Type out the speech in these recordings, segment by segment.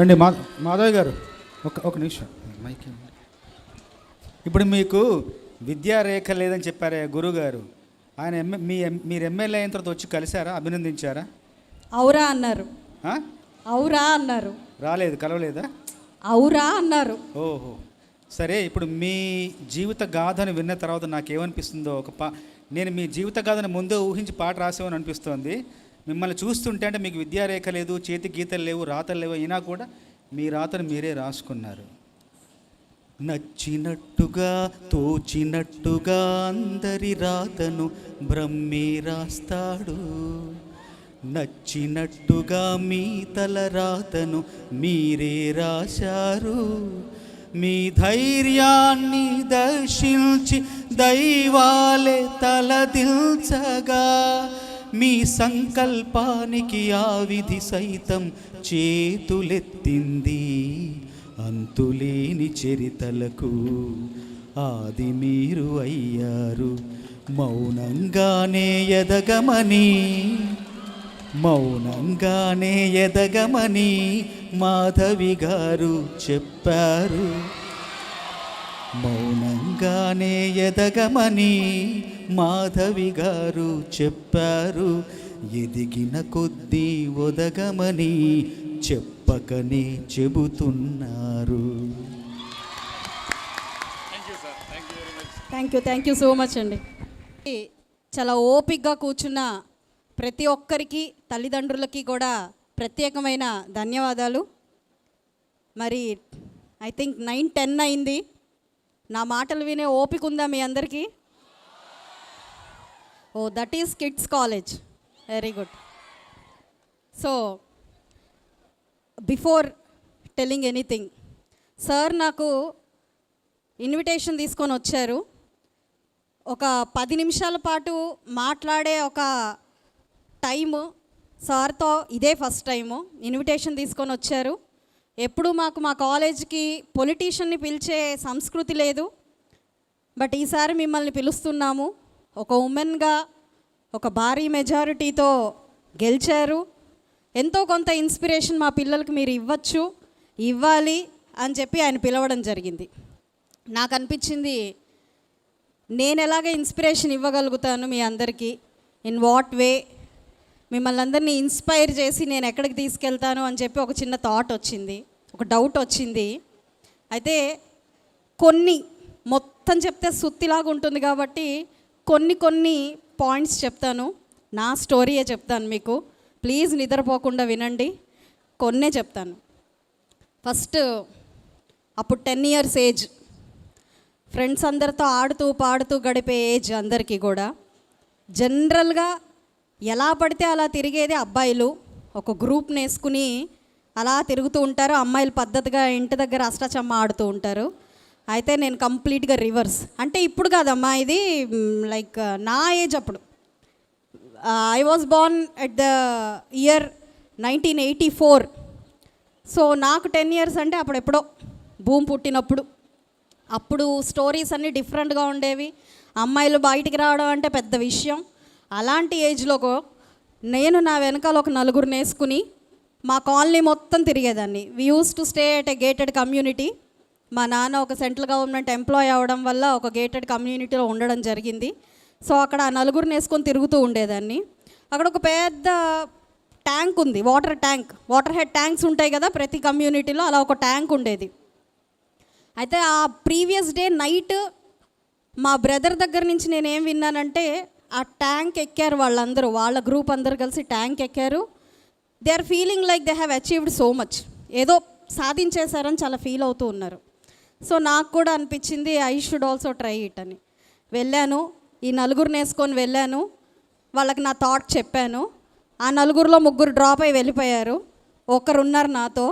రండి మాధవ్ గారు, ఒక నిమిషం మైక్. ఇప్పుడు మీకు విద్యారేఖ లేదని చెప్పారే గురుగారు, ఆయన మీరు ఎమ్మెల్యే అయిన తర్వాత వచ్చి కలిశారా, అభినందించారా? అవురా అన్నారు. అవురా అన్నారు. రాలేదు, కలవలేదా? అవురా అన్నారు. ఓహో సరే. ఇప్పుడు మీ జీవిత గాథను విన్న తర్వాత నాకేమనిపిస్తుందో, నేను మీ జీవిత గాథను ముందే ఊహించి పాట రాసేవని అనిపిస్తోంది. మిమ్మల్ని చూస్తుంటే అంటే మీకు విద్యారేఖ లేదు, చేతి గీతలు లేవు, రాతలు లేవు, అయినా కూడా మీ రాతను మీరే రాసుకున్నారు. నచ్చినట్టుగా తోచినట్టుగా అందరి రాతను బ్రహ్మే రాస్తాడు, నచ్చినట్టుగా మీ తల రాతను మీరే రాశారు. మీ ధైర్యాన్ని దర్శించి దైవాలే తలదిల్చగా, మీ సంకల్పానికి ఆ విధి సైతం చేతులెత్తింది. అంతులేని చరితలకు ఆది మీరు అయ్యారు. మౌనంగానే ఎదగమని మాధవి గారు చెప్పారు. మౌనంగానే ఎదగమని మాధవి గారు చెప్పారు. ఎదిగిన కొద్దీ ఒదగమని చెప్పకనే చెబుతున్నారు. థ్యాంక్ యూ సో మచ్ అండి. చాలా ఓపికగా కూర్చున్న ప్రతి ఒక్కరికి, తల్లిదండ్రులకి కూడా ప్రత్యేకమైన ధన్యవాదాలు. మరి ఐ థింక్ 9-10 అయింది. నా మాటలు వినే ఓపిక ఉందా మీ అందరికీ? Oh that is kids college. Very good. So before telling anything, sir నాకు ఇన్విటేషన్ తీసుకొని వచ్చారు. ఒక 10 నిమిషాల పాటు మాట్లాడే ఒక టైము సార్తో ఇదే ఫస్ట్ టైము. ఇన్విటేషన్ తీసుకొని వచ్చారు. ఎప్పుడు మా కాలేజ్కి పొలిటీషియన్ని పిలిచే సంస్కృతి లేదు. బట్ ఈసారి మిమ్మల్ని పిలుస్తున్నాము. ఒక ఉమెన్గా ఒక భారీ మెజారిటీతో గెలిచారు. ఎంతో కొంత ఇన్స్పిరేషన్ మా పిల్లలకి మీరు ఇవ్వాలి అని చెప్పి ఆయన పిలవడం జరిగింది. నాకు అనిపించింది, నేను ఎలాగ ఇన్స్పిరేషన్ ఇవ్వగలుగుతాను మీ అందరికీ, ఇన్ వాట్ వే, మిమ్మల్ని అందరినీ ఇన్స్పైర్ చేసి నేను ఎక్కడికి తీసుకెళ్తాను అని చెప్పి ఒక చిన్న థాట్ వచ్చింది, ఒక డౌట్ వచ్చింది. అయితే మొత్తం చెప్తే సుత్తిలాగా ఉంటుంది కాబట్టి కొన్ని పాయింట్స్ చెప్తాను. నా స్టోరీయే చెప్తాను మీకు. ప్లీజ్ నిద్రపోకుండా వినండి. కొన్నే చెప్తాను. ఫస్ట్, అప్పుడు 10 years ఏజ్, ఫ్రెండ్స్ అందరితో ఆడుతూ పాడుతూ గడిపే ఏజ్ అందరికీ కూడా. జనరల్గా ఎలా పడితే అలా తిరిగేది అబ్బాయిలు. ఒక గ్రూప్ని వేసుకుని అలా తిరుగుతూ ఉంటారు. అమ్మాయిలు పద్ధతిగా ఇంటి దగ్గర అష్టాచమ్మ ఆడుతూ ఉంటారు. అయితే నేను కంప్లీట్గా రివర్స్. అంటే ఇప్పుడు కాదమ్మా, ఇది లైక్ నా ఏజ్ అప్పుడు. I was Born at the year 1984. So నాకు 10 years అంటే అప్పుడెప్పుడో భూమి పుట్టినప్పుడు. అప్పుడు స్టోరీస్ అన్నీ డిఫరెంట్గా ఉండేవి. అమ్మాయిలు బయటికి రావడం అంటే పెద్ద విషయం. అలాంటి ఏజ్లో నేను నా వెనకాల ఒక 4 వేసుకుని మా కాలనీ మొత్తం తిరిగేదాన్ని. We use to stay at a gated community. మా నాన్న ఒక సెంట్రల్ గవర్నమెంట్ ఎంప్లాయ్ అవ్వడం వల్ల ఒక గేటెడ్ కమ్యూనిటీలో ఉండడం జరిగింది. సో అక్కడ ఆ 4 వేసుకొని తిరుగుతూ ఉండేదాన్ని. అక్కడ ఒక పెద్ద ట్యాంక్ ఉంది, వాటర్ హెడ్ ట్యాంక్స్ ఉంటాయి కదా ప్రతి కమ్యూనిటీలో, అలా ఒక ట్యాంక్ ఉండేది. అయితే ఆ ప్రీవియస్ డే నైట్ మా బ్రదర్ దగ్గర నుంచి నేనేం విన్నానంటే, ఆ ట్యాంక్ ఎక్కారు వాళ్ళందరూ, వాళ్ళ గ్రూప్ అందరూ కలిసి ట్యాంక్ ఎక్కారు. They are feeling like they have achieved so much, ఏదో సాధించేశారని చాలా ఫీల్ అవుతూ ఉన్నారు. సో నాకు కూడా అనిపించింది I should also try it అని. వెళ్ళాను, ఈ 4 వేసుకొని వెళ్ళాను. వాళ్ళకి నా థాట్ చెప్పాను. ఆ 4లో 3 డ్రాప్ అయి వెళ్ళిపోయారు. ఒకరున్నారు నాతో.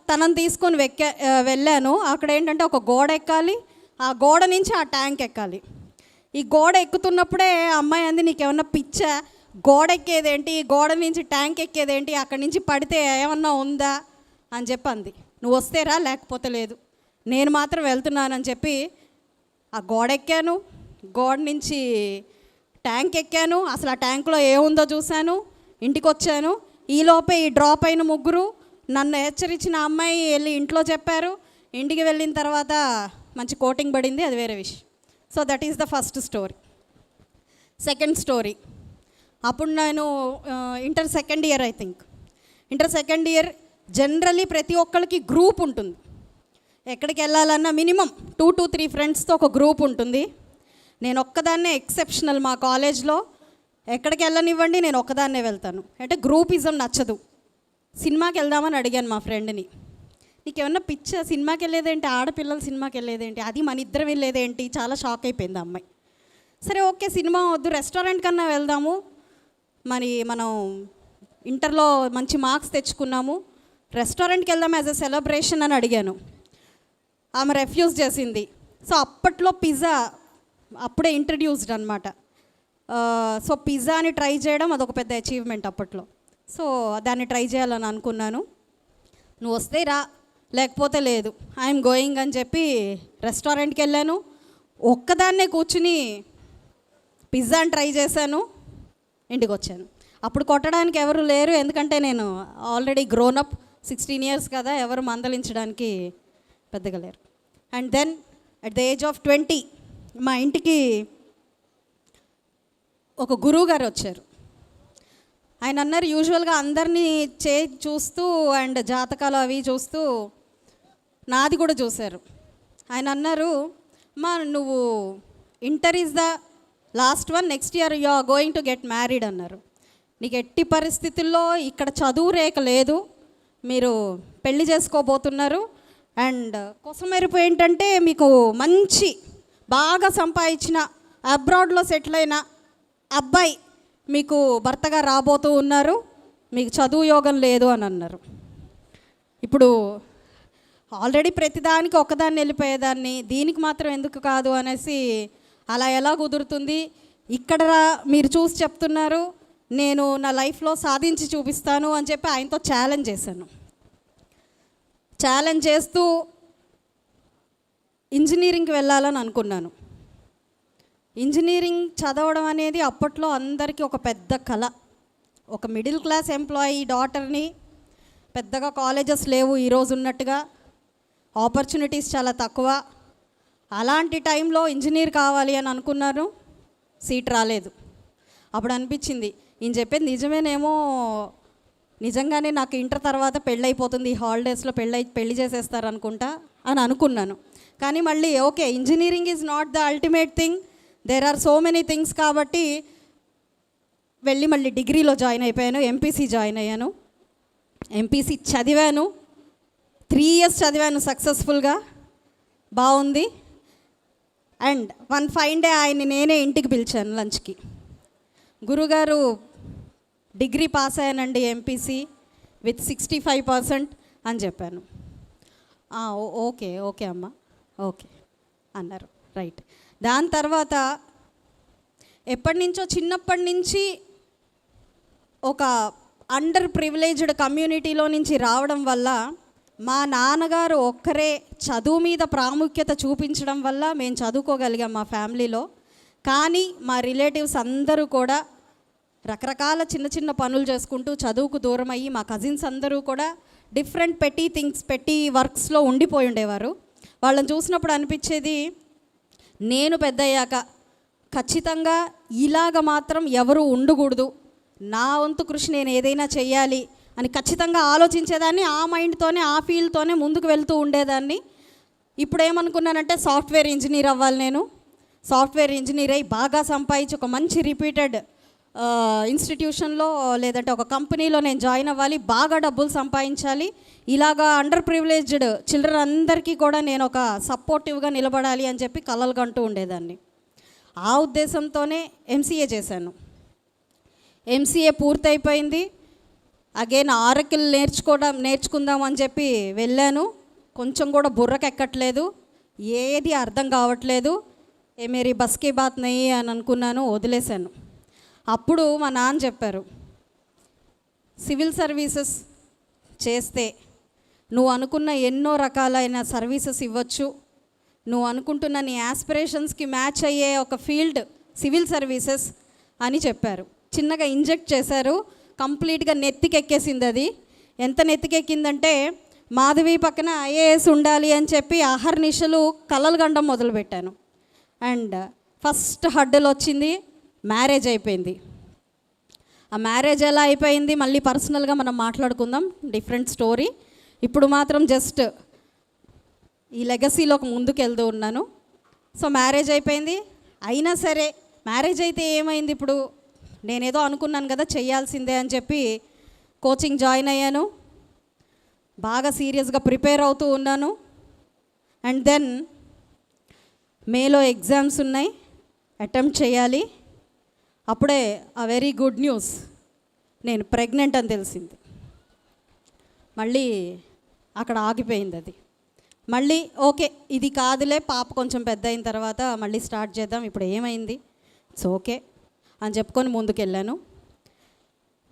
తనని తీసుకొని వెళ్ళాను. అక్కడ ఏంటంటే ఒక గోడ ఎక్కాలి, ఆ గోడ నుంచి ఆ ట్యాంక్ ఎక్కాలి. ఈ గోడ ఎక్కుతున్నప్పుడే అమ్మాయి అంది, నీకేమన్నా పిచ్చా, గోడ ఎక్కేదేంటి, గోడ నుంచి ట్యాంక్ ఎక్కేదేంటి, అక్కడి నుంచి పడితే ఏమన్నా ఉందా అని చెప్పి అంది. నువ్వు వస్తేరా, లేకపోతే లేదు, నేను మాత్రం వెళ్తున్నానని చెప్పి ఆ గోడ ఎక్కాను. గోడ నుంచి ట్యాంక్ ఎక్కాను. అసలు ఆ ట్యాంకులో ఏముందో చూశాను. ఇంటికి వచ్చాను. ఈలోపే ఈ డ్రాప్ అయిన 3 నన్ను హెచ్చరించిన అమ్మాయి వెళ్ళి ఇంట్లో చెప్పారు. ఇంటికి వెళ్ళిన తర్వాత మంచి కోటింగ్ పడింది, అది వేరే విషయం. So that is the first story. Second story, అప్పుడు నేను inter second year, I think inter second year. Generally ప్రతి ఒక్కరికి గ్రూప్ ఉంటుంది. ఎక్కడికి వెళ్ళాలన్నా మినిమం 2 to 3 ఫ్రెండ్స్తో ఒక గ్రూప్ ఉంటుంది. నేను ఒక్కదాన్నే ఎక్సెప్షనల్ మా కాలేజ్లో. ఎక్కడికి వెళ్ళనివ్వండి, నేను ఒక్కదాన్నే వెళ్తాను. అంటే గ్రూపిజం నచ్చదు. సినిమాకి వెళ్దామని అడిగాను మా ఫ్రెండ్ని, నీకేమన్నా పిచ్చ, సినిమాకి వెళ్ళేదేంటి, ఆడపిల్లలు సినిమాకి వెళ్ళేదేంటి, అది మన ఇద్దరం వెళ్ళేదేంటి. చాలా షాక్ అయిపోయింది అమ్మాయి. సరే ఓకే, సినిమా వద్దు, రెస్టారెంట్ కన్నా వెళ్దాము. మనం ఇంటర్లో మంచి మార్క్స్ తెచ్చుకున్నాము, రెస్టారెంట్కి వెళ్దాం యాజ్ ఎ సెలబ్రేషన్ అని అడిగాను. ఆమె రెఫ్యూజ్ చేసింది. సో అప్పట్లో పిజ్జా అప్పుడే ఇంట్రడ్యూస్డ్ అనమాట. సో పిజ్జాని ట్రై చేయడం అదొక పెద్ద అచీవ్మెంట్ అప్పట్లో. సో దాన్ని ట్రై చేయాలని అనుకున్నాను. నువ్వు వస్తే రా, లేకపోతే లేదు, ఐఎమ్ గోయింగ్ అని చెప్పి రెస్టారెంట్కి వెళ్ళాను. ఒక్కదాన్నే కూర్చుని పిజ్జాని ట్రై చేశాను, ఇంటికి వచ్చాను. అప్పుడు కొట్టడానికి ఎవరు లేరు, ఎందుకంటే నేను ఆల్రెడీ గ్రోనప్, 16 years కదా, ఎవరు మందలించడానికి పెద్దగా లేరు. And then at the age of 20 మా ఇంటికి ఒక గురువు గారు వచ్చారు. ఆయన అన్నారు, యూజువల్గా అందరినీ చూస్తూ అండ్ జాతకాలు అవి చూస్తూ నాది కూడా చూశారు. ఆయన అన్నారు, మా నువ్వు inter is the last one, next year you are going to get married అన్నారు. నీకు ఎట్టి పరిస్థితుల్లో ఇక్కడ చదువు రేఖ లేదు, మీరు పెళ్లి చేసుకోబోతున్నారు. అండ్ కొసమెరుపు ఏంటంటే మీకు మంచి బాగా సంపాదించిన అబ్రాడ్లో సెటిల్ అయిన అబ్బాయి మీకు భర్తగా రాబోతూ ఉన్నారు, మీకు చదువు యోగం లేదు అని అన్నారు. ఇప్పుడు ఆల్రెడీ ప్రతిదానికి ఒకదాన్ని వెళ్ళిపోయేదాన్ని, దీనికి మాత్రం ఎందుకు కాదు అనేసి, అలా ఎలా కుదురుతుంది, ఇక్కడ మీరు చూసి చెప్తున్నారు, నేను నా లైఫ్లో సాధించి చూపిస్తాను అని చెప్పి ఆయనతో ఛాలెంజ్ చేశాను. ఛాలెంజ్ చేస్తూ ఇంజనీరింగ్కి వెళ్ళాలని అనుకున్నాను. ఇంజనీరింగ్ చదవడం అనేది అప్పట్లో అందరికీ ఒక పెద్ద కళ. ఒక మిడిల్ క్లాస్ ఎంప్లాయీ డాటర్ని, పెద్దగా కాలేజెస్ లేవు ఈరోజు ఉన్నట్టుగా, ఆపర్చునిటీస్ చాలా తక్కువ. అలాంటి టైంలో ఇంజనీర్ కావాలి అని అనుకున్నాను, సీట్ రాలేదు. అప్పుడు అనిపించింది, ఈయన చెప్పేది నిజమేనేమో, నిజంగానే నాకు ఇంటర్ తర్వాత పెళ్ళైపోతుంది, ఈ హాలిడేస్లో పెళ్ళి చేసేస్తారు అనుకుంటా అని అనుకున్నాను. కానీ మళ్ళీ okay, engineering is not the ultimate thing, there are so many things కాబట్టి వెళ్ళి మళ్ళీ డిగ్రీలో జాయిన్ అయిపోయాను. ఎంపీసీ జాయిన్ అయ్యాను. ఎంపీసీ చదివాను, 3 years చదివాను సక్సెస్ఫుల్గా, బాగుంది. అండ్ వన్ ఫైన్ డే ఆయన్ని నేనే ఇంటికి పిలిచాను లంచ్కి. గురుగారు డిగ్రీ పాస్ అయ్యానండి ఎంపీసీ విత్ 65% అని చెప్పాను. ఓకే ఓకే అమ్మ, ఓకే అన్నారు. రైట్. దాని తర్వాత ఎప్పటి నుంచో, చిన్నప్పటి నుంచి ఒక అండర్ ప్రివిలేజ్డ్ కమ్యూనిటీలో నుంచి రావడం వల్ల, మా నాన్నగారు ఒక్కరే చదువు మీద ప్రాముఖ్యత చూపించడం వల్ల మేము చదువుకోగలిగాం మా ఫ్యామిలీలో. కానీ మా రిలేటివ్స్ అందరూ కూడా రకరకాల చిన్న చిన్న పనులు చేసుకుంటూ చదువుకు దూరం అయ్యి, మా కజిన్స్ అందరూ కూడా డిఫరెంట్ పెట్టి వర్క్స్లో ఉండిపోయి ఉండేవారు. వాళ్ళని చూసినప్పుడు అనిపించేది, నేను పెద్దయ్యాక ఖచ్చితంగా ఇలాగ మాత్రం ఎవరు ఉండకూడదు, నా వంతు కృషి నేను ఏదైనా చెయ్యాలి అని ఖచ్చితంగా ఆలోచించేదాన్ని. ఆ మైండ్తోనే, ఆ ఫీల్డ్తోనే ముందుకు వెళ్తూ ఉండేదాన్ని. ఇప్పుడు ఏమనుకున్నానంటే సాఫ్ట్వేర్ ఇంజనీర్ అవ్వాలి. నేను సాఫ్ట్వేర్ ఇంజనీర్ అయ్యి బాగా సంపాదించి ఒక మంచి రిపీటెడ్ ఇన్స్టిట్యూషన్లో లేదంటే ఒక కంపెనీలో నేను జాయిన్ అవ్వాలి, బాగా డబ్బులు సంపాదించాలి. ఇలాగా అండర్ ప్రివిలేజ్డ్ చిల్డ్రన్ అందరికీ కూడా నేను ఒక సపోర్టివ్గా నిలబడాలి అని చెప్పి కలలు కంటూ ఉండేదాన్ని. ఆ ఉద్దేశంతోనే ఎంసీఏ చేశాను. ఎంసీఏ పూర్తయిపోయింది. అగైన్ ఆరకిల్ నేర్చుకుందాం అని చెప్పి వెళ్ళాను. కొంచెం కూడా బుర్రకెక్కట్లేదు, ఏది అర్థం కావట్లేదు. మేరీ బస్కే బాత్ నయ్యి అని అనుకున్నాను, వదిలేశాను. అప్పుడు మా నాన్న చెప్పారు, సివిల్ సర్వీసెస్ చేస్తే నువ్వు అనుకున్న ఎన్నో రకాలైన సర్వీసెస్ ఇవ్వచ్చు, నువ్వు అనుకుంటున్న నీ యాస్పిరేషన్స్కి మ్యాచ్ అయ్యే ఒక ఫీల్డ్ సివిల్ సర్వీసెస్ అని చెప్పారు. చిన్నగా ఇంజెక్ట్ చేశారు, కంప్లీట్గా నెత్తికెక్కేసింది అది. ఎంత నెత్తికెక్కిందంటే మాధవి పక్కన ఐఏఎస్ ఉండాలి అని చెప్పి అహర్నిశలు కలలు గండం మొదలుపెట్టాను. అండ్ ఫస్ట్ హడ్డలు వచ్చింది, మ్యారేజ్ అయిపోయింది. ఆ మ్యారేజ్ ఎలా అయిపోయింది మళ్ళీ పర్సనల్గా మనం మాట్లాడుకుందాం, డిఫరెంట్ స్టోరీ. ఇప్పుడు మాత్రం జస్ట్ ఈ లెగసీలోకి ముందుకు వెళ్తూ ఉన్నాను. సో మ్యారేజ్ అయిపోయింది. అయినా సరే మ్యారేజ్ అయితే ఏమైంది, ఇప్పుడు నేనేదో అనుకున్నాను కదా చెయ్యాల్సిందే అని చెప్పి కోచింగ్ జాయిన్ అయ్యాను. బాగా సీరియస్గా ప్రిపేర్ అవుతూ ఉన్నాను. అండ్ దెన్ మేలో ఎగ్జామ్స్ ఉన్నాయి, అటెంప్ట్ చేయాలి. అప్పుడే ఆ వెరీ గుడ్ న్యూస్, నేను ప్రెగ్నెంట్ అని తెలిసింది. మళ్ళీ అక్కడ ఆగిపోయింది అది. మళ్ళీ ఓకే ఇది కాదులే, పాప కొంచెం పెద్ద అయిన తర్వాత మళ్ళీ స్టార్ట్ చేద్దాం, ఇప్పుడు ఏమైంది ఇట్స్ ఓకే అని చెప్పుకొని ముందుకెళ్ళాను.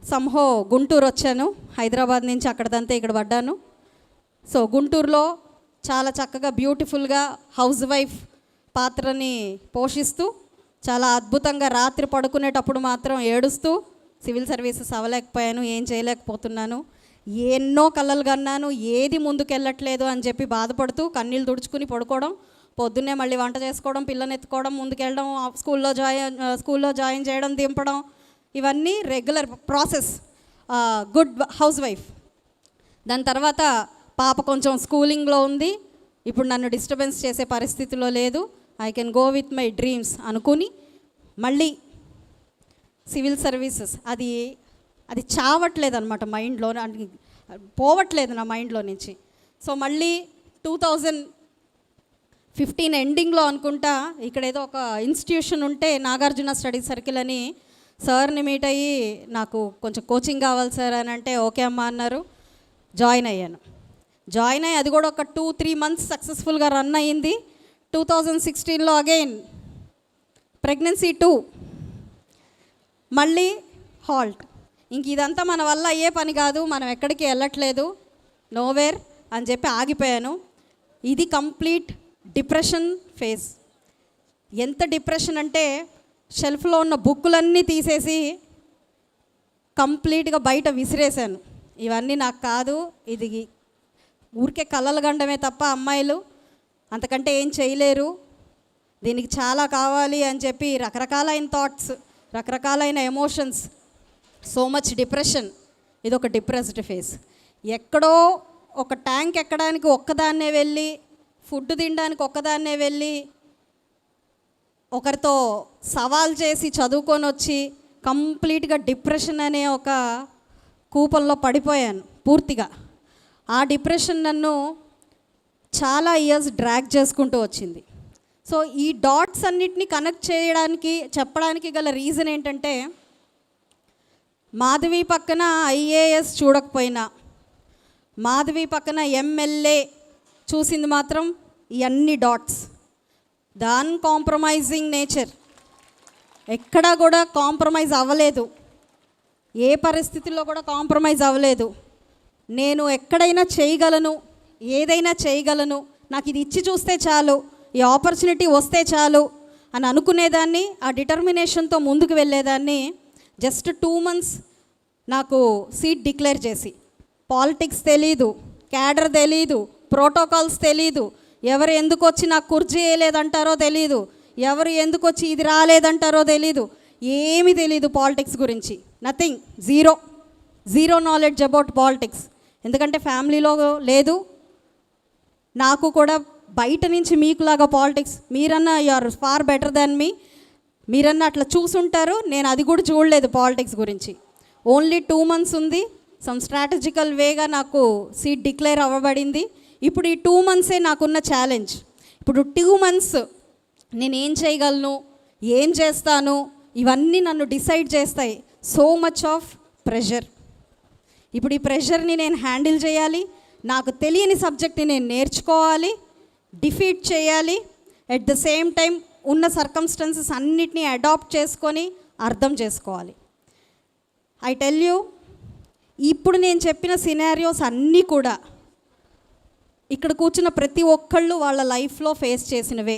సంహో గుంటూరు వచ్చాను, హైదరాబాద్ నుంచి అక్కడదంతా ఇక్కడ పడ్డాను. సో గుంటూరులో చాలా చక్కగా బ్యూటిఫుల్గా హౌస్ వైఫ్ పాత్రని పోషిస్తూ చాలా అద్భుతంగా రాత్రి పడుకునేటప్పుడు మాత్రం ఏడుస్తూ సివిల్ సర్వీసెస్ అవ్వలేకపోయాను, ఏం చేయలేకపోతున్నాను, ఎన్నో కలలు కన్నాను, ఏది ముందుకెళ్ళట్లేదు అని చెప్పి బాధపడుతూ కన్నీళ్ళు తుడుచుకుని పడుకోవడం, పొద్దున్నే మళ్ళీ వంట చేసుకోవడం, పిల్లని ఎత్తుకోవడం, ముందుకెళ్ళడం, స్కూల్లో జాయిన్ చేయడం, దింపడం, ఇవన్నీ regular process, good house wife. దాని తర్వాత పాప కొంచెం స్కూలింగ్లో ఉంది, ఇప్పుడు నన్ను డిస్టర్బెన్స్ చేసే పరిస్థితిలో లేదు, I can go with my dreams అనుకుని మళ్ళీ సివిల్ సర్వీసెస్ అది చావట్లేదు అనమాట మైండ్లో, పోవట్లేదు నా మైండ్లో నుంచి. సో మళ్ళీ 2015 ఎండింగ్లో అనుకుంటా ఇక్కడ ఏదో ఒక ఇన్స్టిట్యూషన్ ఉంటే నాగార్జున స్టడీ సర్కిల్ అని, సార్ని మీట్ అయ్యి నాకు కొంచెం కోచింగ్ కావాలి సార్ అని అంటే ఓకే అమ్మా అన్నారు. జాయిన్ అయ్యాను. జాయిన్ అయ్యి అది కూడా ఒక 2-3 మంత్స్ సక్సెస్ఫుల్గా రన్ అయ్యింది. 2016లో అగైన్ ప్రెగ్నెన్సీ 2, మళ్ళీ హాల్ట్. ఇంక ఇదంతా మన వల్ల అయ్యే పని కాదు, మనం ఎక్కడికి వెళ్ళట్లేదు, నోవేర్ అని చెప్పి ఆగిపోయాను. ఇది కంప్లీట్ డిప్రెషన్ ఫేజ్. ఎంత డిప్రెషన్ అంటే షెల్ఫ్లో ఉన్న బుక్కులన్నీ తీసేసి కంప్లీట్గా బయట విసిరేశాను. ఇవన్నీ నాకు కాదు, ఇది ఊరికే కలలు గండమే తప్ప అమ్మాయిలు అంతకంటే ఏం చేయలేరు, దీనికి చాలా కావాలి అని చెప్పి రకరకాలైన థాట్స్, రకరకాలైన ఎమోషన్స్, సో మచ్ డిప్రెషన్. ఇది ఒక డిప్రెస్డ్ ఫేజ్. ఎక్కడో ఒక ట్యాంక్ ఎక్కడానికి ఒక్కదాన్నే వెళ్ళి, ఫుడ్ తినడానికి ఒక్కదాన్నే వెళ్ళి, ఒకరితో సవాల్ చేసి చదువుకొని వచ్చి కంప్లీట్గా డిప్రెషన్ అనే ఒక కూపంలో పడిపోయాను పూర్తిగా. ఆ డిప్రెషన్ నన్ను చాలా ఇయర్స్ డ్రాగ్ చేసుకుంటూ వచ్చింది. సో ఈ డాట్స్ అన్నిటిని కనెక్ట్ చేయడానికి, చెప్పడానికి గల రీజన్ ఏంటంటే, మాధవి పక్కన ఐఏఎస్ చూడకపోయినా, మాధవి పక్కన ఎమ్మెల్యే చూసింది మాత్రం ఈ అన్ని డాట్స్. దాన్ కాంప్రమైజింగ్ నేచర్, ఎక్కడా కూడా కాంప్రమైజ్ అవ్వలేదు, ఏ పరిస్థితుల్లో కూడా కాంప్రమైజ్ అవ్వలేదు. నేను ఎక్కడైనా చేయగలను, ఏదైనా చేయగలను, నాకు ఇది ఇచ్చి చూస్తే చాలు, ఈ ఆపర్చునిటీ వస్తే చాలు అని అనుకునేదాన్ని. ఆ డిటర్మినేషన్తో ముందుకు వెళ్ళేదాన్ని. జస్ట్ 2 months నాకు సీట్ డిక్లేర్ చేసి, పాలిటిక్స్ తెలీదు, క్యాడర్ తెలీదు, ప్రోటోకాల్స్ తెలీదు, ఎవరు ఎందుకు వచ్చి నాకు కుర్చీ వేయలేదంటారో తెలీదు, ఎవరు ఎందుకు వచ్చి ఇది రాలేదంటారో తెలీదు, ఏమీ తెలీదు పాలిటిక్స్ గురించి. Nothing, zero knowledge about politics. ఎందుకంటే ఫ్యామిలీలో లేదు, నాకు కూడా బయట నుంచి మీకులాగా పాలిటిక్స్, మీరన్నా you are far better than me, మీరన్నా అట్లా చూసుంటారు, నేను అది కూడా చూడలేదు పాలిటిక్స్ గురించి. ఓన్లీ 2 months ఉంది, సమ్ స్ట్రాటజికల్ వేగా నాకు సీట్ డిక్లేర్ అవ్వబడింది. ఇప్పుడు ఈ 2 monthsే నాకున్న ఛాలెంజ్. ఇప్పుడు 2 months నేను ఏం చేయగలను, ఏం చేస్తాను, ఇవన్నీ నన్ను డిసైడ్ చేస్తాయి. So much of pressure. ఇప్పుడు ఈ ప్రెషర్ని నేను హ్యాండిల్ చేయాలి, నాకు తెలియని సబ్జెక్ట్ని నేను నేర్చుకోవాలి, డిఫీట్ చేయాలి, ఎట్ ద సేమ్ టైం ఉన్న సర్కమ్స్టెన్సెస్ అన్నిటినీ అడాప్ట్ చేసుకొని అర్థం చేసుకోవాలి. ఐ టెల్ యూ, ఇప్పుడు నేను చెప్పిన సినారియోస్ అన్నీ కూడా ఇక్కడ కూర్చున్న ప్రతి ఒక్కళ్ళు వాళ్ళ లైఫ్లో ఫేస్ చేసినవే.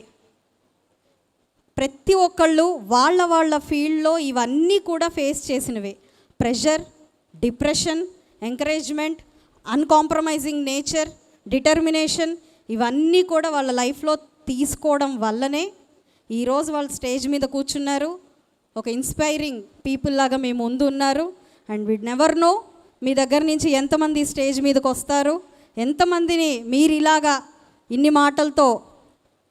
ప్రతి ఒక్కళ్ళు వాళ్ళ ఫీల్డ్లో ఇవన్నీ కూడా ఫేస్ చేసినవే. Pressure, depression, encouragement, uncompromising nature, determination, ఇవన్నీ కూడా వాళ్ళ లైఫ్లో తీసుకోవడం వల్లనే ఈరోజు వాళ్ళు స్టేజ్ మీద కూర్చున్నారు. ఒక ఇన్స్పైరింగ్ పీపుల్ లాగా మీ ముందు ఉన్నారు. అండ్ విడ్ నెవర్ నో మీ దగ్గర నుంచి ఎంతమంది స్టేజ్ మీదకి వస్తారు, ఎంతమందిని మీరు ఇలాగా ఇన్ని మాటలతో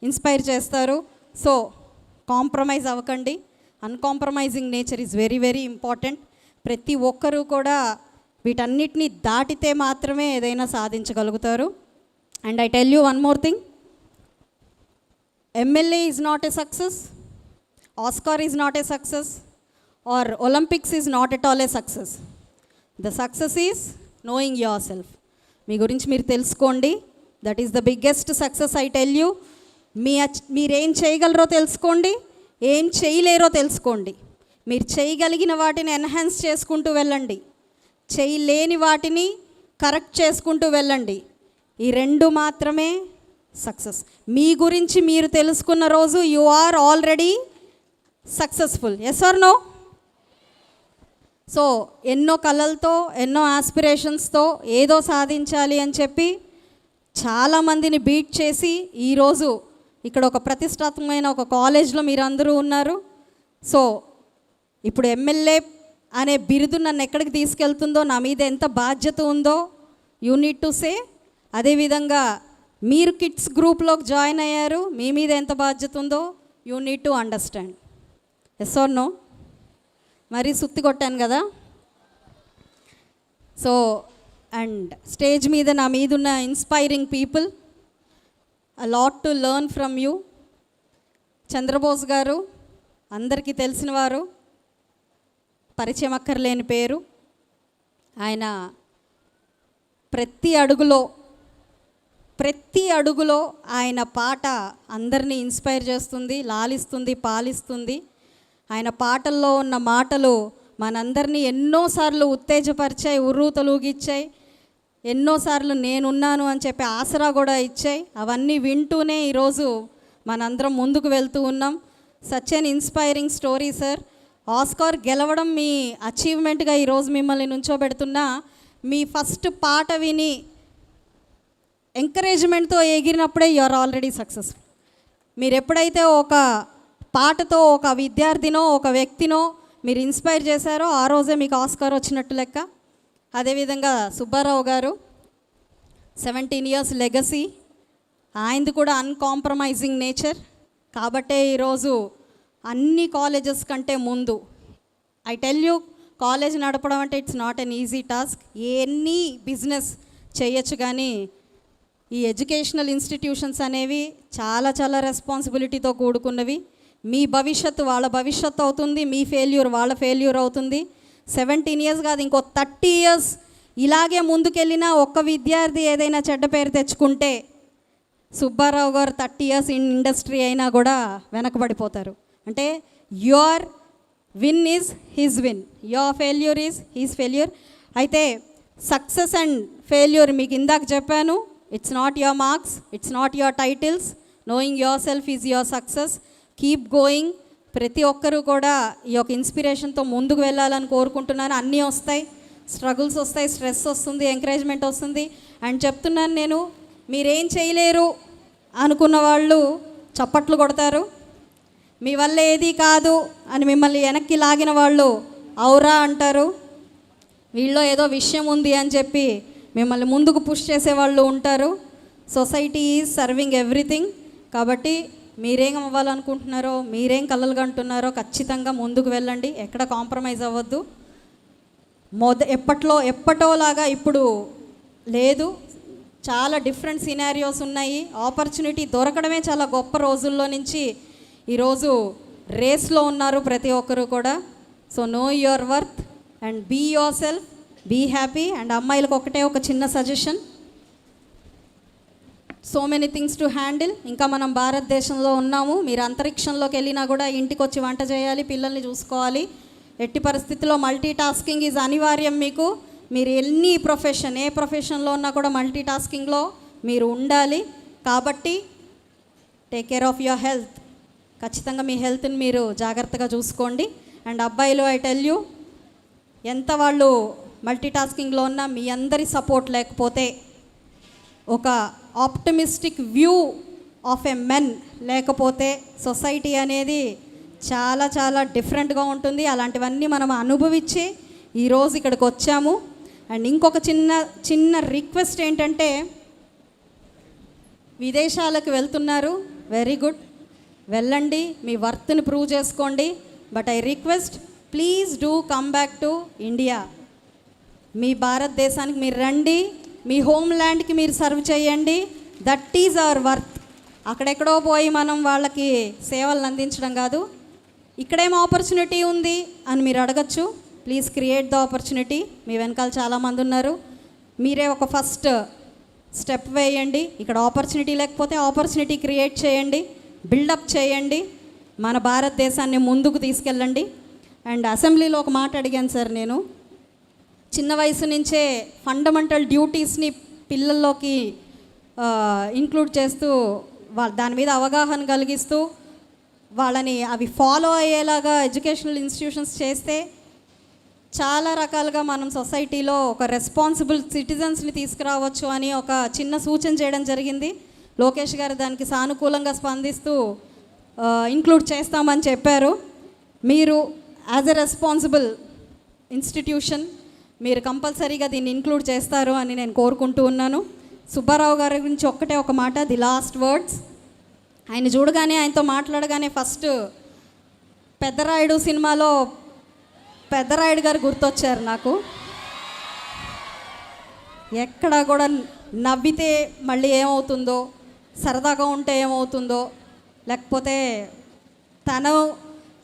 ఇన్స్పైర్ చేస్తారు. సో కాంప్రమైజ్ అవ్వకండి. Uncompromising nature is very very important. ప్రతి ఒక్కరూ కూడా వీటన్నిటిని దాటితే మాత్రమే ఏదైనా సాధించగలుగుతారు. And I tell you one more thing, MLA is not a success, Oscar is not a success, or Olympics is not at all a success. The success is knowing yourself. మీ గురించి మీరు తెలుసుకోండి. That is the biggest success. I tell you, మీరేం చేయగలరో తెలుసుకోండి, ఏం చేయలేరో తెలుసుకోండి. మీరు చేయగలిగిన వాటిని ఎన్హాన్స్ చేసుకుంటూ వెళ్ళండి, చేయలేని వాటిని కరెక్ట్ చేసుకుంటూ వెళ్ళండి. ఈ రెండు మాత్రమే సక్సెస్. మీ గురించి మీరు తెలుసుకున్న రోజు you are already successful. Yes or no? So ఎన్నో కళలతో, ఎన్నో ఆస్పిరేషన్స్తో ఏదో సాధించాలి అని చెప్పి చాలామందిని బీట్ చేసి ఈరోజు ఇక్కడ ఒక ప్రతిష్టాత్మకమైన ఒక కాలేజ్లో మీరు అందరూ ఉన్నారు. సో ఇప్పుడు MLA అనే బిరుదు నన్ను ఎక్కడికి తీసుకెళ్తుందో, నా మీద ఎంత బాధ్యత ఉందో యూ నీడ్ టు సే. అదేవిధంగా మీరు కిడ్స్ గ్రూప్లోకి జాయిన్ అయ్యారు, మీ మీద ఎంత బాధ్యత ఉందో you need to understand. Yes or no? మరీ సుత్తి కొట్టాను కదా. సో అండ్ స్టేజ్ మీద నా మీద ఉన్న inspiring people, a lot to learn from you. Chandrabose గారు అందరికీ తెలిసిన వారు, పరిచయం అక్కర్లేని పేరు. ఆయన ప్రతి అడుగులో ఆయన పాట అందరినీ ఇన్స్పైర్ చేస్తుంది, లాలిస్తుంది, పాలిస్తుంది. ఆయన పాటల్లో ఉన్న మాటలు మనందరినీ ఎన్నోసార్లు ఉత్తేజపరిచాయి, ఉర్రూ తొలగిచ్చాయి, ఎన్నోసార్లు నేనున్నాను అని చెప్పి ఆసరా కూడా ఇచ్చాయి. అవన్నీ వింటూనే ఈరోజు మనందరం ముందుకు వెళ్తూ ఉన్నాం. సచ్ ఎన్ ఇన్స్పైరింగ్ స్టోరీ సార్. ఆస్కార్ గెలవడం మీ అచీవ్మెంట్గా ఈరోజు మిమ్మల్ని నుంచోబెడుతున్నా, మీ ఫస్ట్ పాట విని ఎంకరేజ్మెంట్తో ఎగిరినప్పుడే యు ఆర్ ఆల్రెడీ సక్సెస్ఫుల్. మీరు ఎప్పుడైతే ఒక పాటతో ఒక విద్యార్థినో ఒక వ్యక్తినో మీరు ఇన్స్పైర్ చేశారో ఆ రోజే మీకు ఆస్కార్ వచ్చినట్టు లెక్క. అదేవిధంగా సుబ్బారావు గారు 17 years లెగసీ, ఆయనది కూడా అన్కాంప్రమైజింగ్ నేచర్. కాబట్టే ఈరోజు అన్ని కాలేజెస్ కంటే ముందు, ఐ టెల్ యూ, కాలేజ్ నడపడం అంటే it's not an easy task. ఎన్ని బిజినెస్ చేయొచ్చు, కానీ ఈ ఎడ్యుకేషనల్ ఇన్స్టిట్యూషన్స్ అనేవి చాలా చాలా రెస్పాన్సిబిలిటీతో కూడుకున్నవి. మీ భవిష్యత్తు వాళ్ళ భవిష్యత్తు అవుతుంది, మీ ఫెయిల్యూర్ వాళ్ళ ఫెయిల్యూర్ అవుతుంది. 17 years కాదు, ఇంకో 30 years ఇలాగే ముందుకెళ్ళినా ఒక్క విద్యార్థి ఏదైనా చెడ్డ పేరు తెచ్చుకుంటే సుబ్బారావు గారు 30 years ఇన్ ఇండస్ట్రీ అయినా కూడా వెనకబడిపోతారు. అంటే your win is his win, your failure is his failure. అయితే సక్సెస్ అండ్ ఫెయిల్యూర్ మీకు ఇందాక చెప్పాను, it's not your marks, it's not your titles. Knowing your self is your success. Keep going. ప్రతి ఒక్కరూ కూడా ఈ యొక్క ఇన్స్పిరేషన్తో ముందుకు వెళ్ళాలని కోరుకుంటున్నాను. అన్నీ వస్తాయి, స్ట్రగుల్స్ వస్తాయి, స్ట్రెస్ వస్తుంది, ఎంకరేజ్మెంట్ వస్తుంది. అండ్ చెప్తున్నాను నేను, మీరేం చేయలేరు అనుకున్న వాళ్ళు చప్పట్లు కొడతారు, మీ వల్ల ఏది కాదు అని మిమ్మల్ని వెనక్కి లాగిన వాళ్ళు ఔరా అంటారు, వీళ్ళలో ఏదో విషయం ఉంది అని చెప్పి మిమ్మల్ని ముందుకు పుష్ చేసేవాళ్ళు ఉంటారు. Society is serving everything. కాబట్టి మీరేం అవ్వాలనుకుంటున్నారో, మీరేం కలలు కంటున్నారో ఖచ్చితంగా ముందుకు వెళ్ళండి, ఎక్కడ కాంప్రమైజ్ అవ్వద్దు. ఎప్పటోలాగా ఇప్పుడు లేదు, చాలా డిఫరెంట్ సినారియోస్ ఉన్నాయి. ఆపర్చునిటీ దొరకడమే చాలా గొప్ప. రోజుల్లో నుంచి ఈరోజు రేస్లో ఉన్నారు ప్రతి ఒక్కరు కూడా. So know your worth and be yourself, be happy. And అమ్మాయిలకు ఒకటే ఒక చిన్న suggestion, so many things to handle. ఇంకా మనం భారతదేశంలో ఉన్నాము, మీరు అంతరిక్షంలోకి వెళ్ళినా కూడా ఇంటికి వచ్చి వంట చేయాలి, పిల్లల్ని చూసుకోవాలి. ఎట్టి పరిస్థితుల్లో మల్టీ టాస్కింగ్ ఈజ్ అనివార్యం మీకు. మీరు ఏ ప్రొఫెషన్లో ఉన్నా కూడా మల్టీ టాస్కింగ్లో మీరు ఉండాలి. కాబట్టి take care of your health. ఖచ్చితంగా మీ హెల్త్ని మీరు జాగ్రత్తగా చూసుకోండి. అండ్ అబ్బాయిలు, ఐ టెల్ యూ, ఎంత వాళ్ళు మల్టీటాస్కింగ్లో ఉన్న మీ అందరి సపోర్ట్ లేకపోతే, ఒక optimistic view of a men లేకపోతే సొసైటీ అనేది చాలా చాలా డిఫరెంట్గా ఉంటుంది. అలాంటివన్నీ మనం అనుభవించి ఈరోజు ఇక్కడికి వచ్చాము. అండ్ ఇంకొక చిన్న రిక్వెస్ట్ ఏంటంటే, విదేశాలకు వెళ్తున్నారు, వెరీ గుడ్, వెళ్ళండి, మీ వర్త్ని ప్రూవ్ చేసుకోండి. But I request, please do come back to India. మీ భారతదేశానికి మీరు రండి, మీ హోమ్ ల్యాండ్కి మీరు సర్వ్ చేయండి. That is our worth. అక్కడెక్కడో పోయి మనం వాళ్ళకి సేవలను అందించడం కాదు. ఇక్కడేం ఆపర్చునిటీ ఉంది అని మీరు అడగచ్చు. Please create the opportunity. మీ వెనకాల చాలామంది ఉన్నారు, మీరే ఒక ఫస్ట్ స్టెప్ వేయండి. ఇక్కడ ఆపర్చునిటీ లేకపోతే ఆపర్చునిటీ క్రియేట్ చేయండి, బిల్డప్ చేయండి, మన భారతదేశాన్ని ముందుకు తీసుకెళ్ళండి. అండ్ అసెంబ్లీలో ఒక మాట అడిగాను సార్, నేను చిన్న వయసు నుంచే ఫండమెంటల్ డ్యూటీస్ని పిల్లల్లోకి ఇంక్లూడ్ చేస్తూ దాని మీద అవగాహన కలిగిస్తూ వాళ్ళని అవి ఫాలో అయ్యేలాగా ఎడ్యుకేషనల్ ఇన్స్టిట్యూషన్స్ చేస్తే చాలా రకాలుగా మనం సొసైటీలో ఒక రెస్పాన్సిబుల్ సిటిజన్స్ని తీసుకురావచ్చు అని ఒక చిన్న సూచన చేయడం జరిగింది. లోకేష్ గారు దానికి సానుకూలంగా స్పందిస్తూ ఇంక్లూడ్ చేస్తామని చెప్పారు. మీరు యాజ్ ఎ రెస్పాన్సిబుల్ ఇన్స్టిట్యూషన్ మీరు కంపల్సరీగా దీన్ని ఇంక్లూడ్ చేస్తారు అని నేను కోరుకుంటూ ఉన్నాను. సుబ్బారావు గారి గురించి ఒక మాట, ది లాస్ట్ వర్డ్స్. ఆయన చూడగానే, ఆయనతో మాట్లాడగానే ఫస్ట్ పెద్దరాయుడు సినిమాలో పెద్దరాయుడు గారు గుర్తొచ్చారు నాకు. ఎక్కడ కూడా నవ్వితే మళ్ళీ ఏమవుతుందో, సరదాగా ఉంటే ఏమవుతుందో, లేకపోతే తను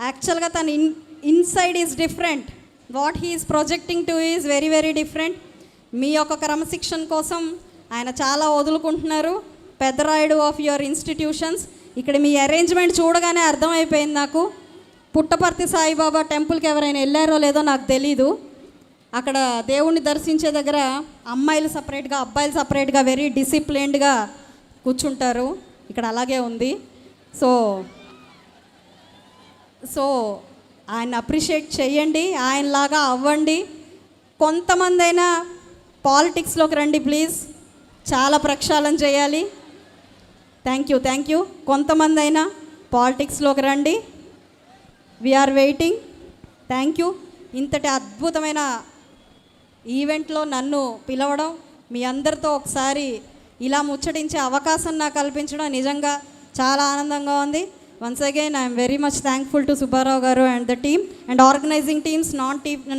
యాక్చువల్గా తన inside is different, what he's projecting to is very very different. మీ యొక్క క్రమశిక్షణ కోసం ఆయన చాలా వదులుకుంటున్నారు. Peddarayudu of your institutions. ఇక్కడ మీ అరేంజ్మెంట్ చూడగానే అర్థమైపోయింది నాకు. పుట్టపర్తి సాయిబాబా టెంపుల్కి ఎవరైనా వెళ్ళారో లేదో నాకు తెలీదు. అక్కడ దేవుణ్ణి దర్శించే దగ్గర అమ్మాయిలు సపరేట్గా, అబ్బాయిలు సపరేట్గా వెరీ డిసిప్లిన్డ్గా కూర్చుంటారు. ఇక్కడ అలాగే ఉంది. సో ఆయన అప్రిషియేట్ చేయండి, ఆయనలాగా అవ్వండి. కొంతమంది అయినా పాలిటిక్స్లోకి రండి ప్లీజ్, చాలా ప్రక్షాళన చేయాలి. Thank you. కొంతమంది అయినా పాలిటిక్స్లోకి రండి, వీఆర్ వెయిటింగ్. Thank you. ఇంతటి అద్భుతమైన ఈవెంట్లో నన్ను పిలవడం, మీ అందరితో ఒకసారి ఇలా ముచ్చటించే అవకాశం నాకు కల్పించడం నిజంగా చాలా ఆనందంగా ఉంది. Once again I'm very much thankful to Subbarao garu and the team and organising teams,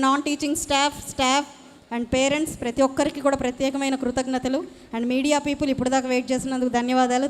non teaching staff and parents, ప్రతి ఒక్కరికి కూడా ప్రత్యేకమైన కృతజ్ఞతలు. అండ్ మీడియా పీపుల్ ఇప్పటిదాకా వెయిట్ చేసినందుకు ధన్యవాదాలు.